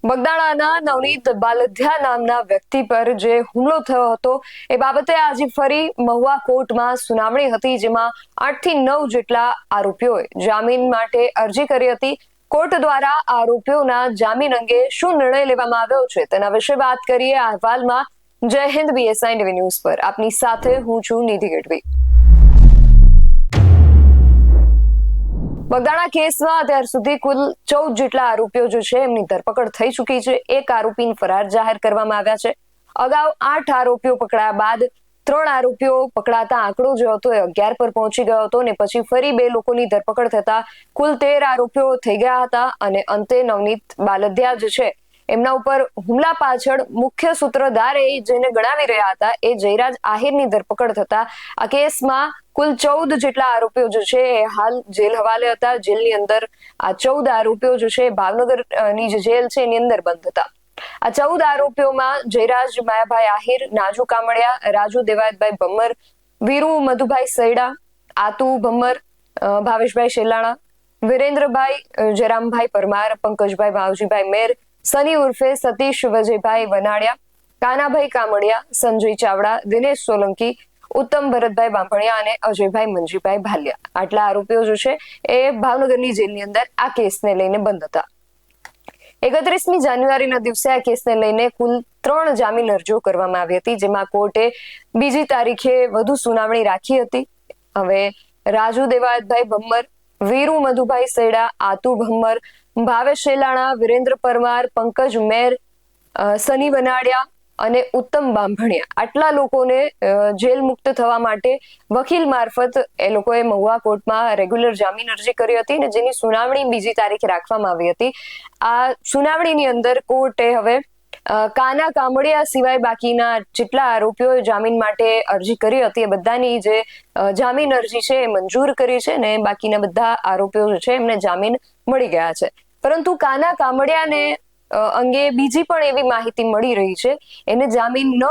બગદાણાના નવનીત બાલધિયા નામના વ્યક્તિ પર જે હુમલો થયો હતો એ બાબતે આજે ફરી મહુવા કોર્ટમાં સુનાવણી હતી, જેમાં 8 થી 9 જેટલા આરોપીઓએ જામીન માટે અરજી કરી હતી. કોર્ટ દ્વારા આરોપીઓના જામીન અંગે શું નિર્ણય લેવામાં આવ્યો છે તેના વિશે વાત કરીએ આ અહેવાલમાં. જય હિન્દ, BSI ટીવી ન્યૂઝ પર આપની સાથે હું છું નિધિ ગઢવી. બગદાણા કેસમાં અત્યાર સુધી કુલ 14 જેટલા આરોપીઓ જે છે એમની ધરપકડ થઈ ચૂકી છે. એક આરોપીને ફરાર જાહેર કરવામાં આવ્યા છે. અગાઉ 8 આરોપીઓ પકડાયા બાદ 3 આરોપીઓ પકડાતા આંકડો જે હતો એ 11 પર પહોંચી ગયો હતો અને પછી ફરી 2 લોકોની ધરપકડ થતા કુલ 13 આરોપીઓ થઈ ગયા હતા. અને અંતે નવનીત બાલધિયા જે છે એમના ઉપર હુમલા પાછળ મુખ્ય સૂત્રધાર જેને ગણાવી રહ્યા હતા એ જયરાજ આહિરની ધરપકડ થતા આ કેસમાં કુલ 14 જેટલા આરોપીઓ જે છે એ હાલ જેલ હવાલે હતા. જેલની અંદર આ 14 આરોપીઓ જે છે ભાવનગરની જે જેલ છે એની અંદર બંધ હતા. આ 14 આરોપીઓમાં જયરાજ માયાભાઈ આહિર, નાજુ કામડિયા, રાજુ દેવાયતભાઈ ભમ્મર, વીરુ મધુભાઈ સૈડા, આતુ ભમ્મર, ભાવેશભાઈ શેલાણા, વિરેન્દ્રભાઈ જયરામભાઈ પરમાર, પંકજભાઈ માવજીભાઈ મેર, સની ઉર્ફે સતીશ વજયભાઈ વનાડિયા, કાનાભાઈ કામડિયા, સંજય ચાવડા, દિનેશ સોલંકી, ઉત્તમ ભરતભાઈ બાંભણિયા અને અજયભાઈ મંજીભાઈ ભાલિયા. આટલા આરોપીઓ જે છે એ ભાવનગરની જેલની અંદર આ કેસને લઈને બંધ હતા. 31મી જાન્યુઆરીના દિવસે આ કેસને લઈને કુલ 3 જામીન અરજીઓ કરવામાં આવી હતી, જેમાં કોર્ટે બીજી તારીખે વધુ સુનાવણી રાખી હતી. હવે રાજુ દેવાયતભાઈ ભમ્મર, વીરુ મધુભાઈ સૈડા, આતુ ભમ્મર, ભાવેશ શેલાણા, વિરેન્દ્ર પરમાર, પંકજ મેર, સની વનાડિયા અને ઉત્તમ બાંભણિયા આટલા લોકોને જેલ મુક્ત થવા માટે વકીલ મારફત એ લોકોએ મહુવા કોર્ટમાં રેગ્યુલર જામીન અરજી કરી હતી અને જેની સુનાવણી બીજી તારીખે રાખવામાં આવી હતી. આ સુનાવણીની અંદર કોર્ટે હવે કાના કામડિયા સિવાય બાકીના જેટલા આરોપીઓએ જામીન માટે અરજી કરી હતી એ બધાની જે જામીન અરજી છે એ મંજૂર કરી છે અને બાકીના બધા આરોપીઓ જે છે એમને જામીન મળી ગયા છે. પરંતુ કાના કામડિયાને અંગે બીજી પણ એવી માહિતી મળી રહી છે. એને જામીન ન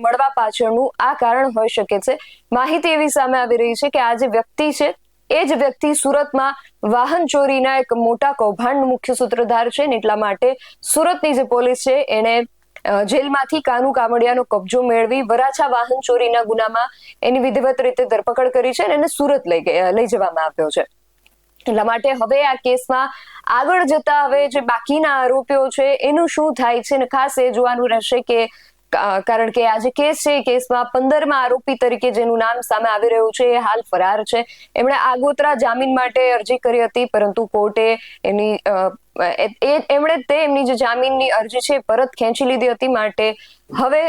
મળવા પાછળનું આ કારણ હોઈ શકે છે. માહિતી એવી સામે આવી રહી છે કે આ જે વ્યક્તિ છે એ જ વ્યક્તિ સુરતમાં વાહન ચોરીના એક મોટા કૌભાંડ મુખ્ય સૂત્રધાર છે ને એટલા માટે સુરતની જે પોલીસ છે એને જેલમાંથી કાનુ કામડિયાનો કબજો મેળવી વરાછા વાહન ચોરીના ગુનામાં એની વિધિવત રીતે ધરપકડ કરી છે અને એને સુરત લઈ જવામાં આવ્યો છે. એટલા માટે હવે આ કેસમાં આગળ જતા હવે જે બાકીના આરોપીઓ છે એનું શું થાય છે ને ખાસ એ જોવાનું રહેશે કે કારણ કે આ જે કેસ છે એ કેસમાં 15મા આરોપી તરીકે જેનું નામ સામે આવી રહ્યું છે એ હાલ ફરાર છે. એમણે આગોતરા જામીન માટે અરજી કરી હતી પરંતુ કોર્ટે એમની જે જામીનની અરજી છે પરત ખેંચી લીધી હતી. માટે હવે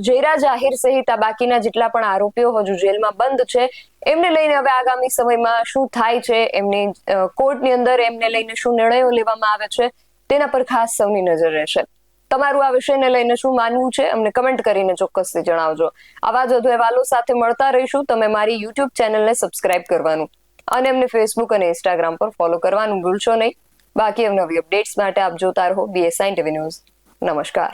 જયરાજ આહિર સહિત આ બાકીના જેટલા પણ આરોપીઓ હજુ જેલમાં બંધ છે એમને લઈને હવે આગામી સમયમાં શું થાય છે, એમની કોર્ટની અંદર એમને લઈને શું નિર્ણયો લેવામાં આવે છે તેના પર ખાસ સૌની નજર રહેશે. તમારું આ વિષયને લઈને શું માનવું છે અમને કમેન્ટ કરીને ચોક્કસથી જણાવજો. આવા જ વધુ અહેવાલો સાથે મળતા રહીશું. તમે મારી YouTube ચેનલને સબસ્ક્રાઇબ કરવાનું અને અમને Facebook અને Instagram પર ફોલો કરવાનું ભૂલશો નહીં. બાકી નવી અપડેટ્સ માટે આપ જોતા રહો BSI ટીવી ન્યૂઝ. નમસ્કાર.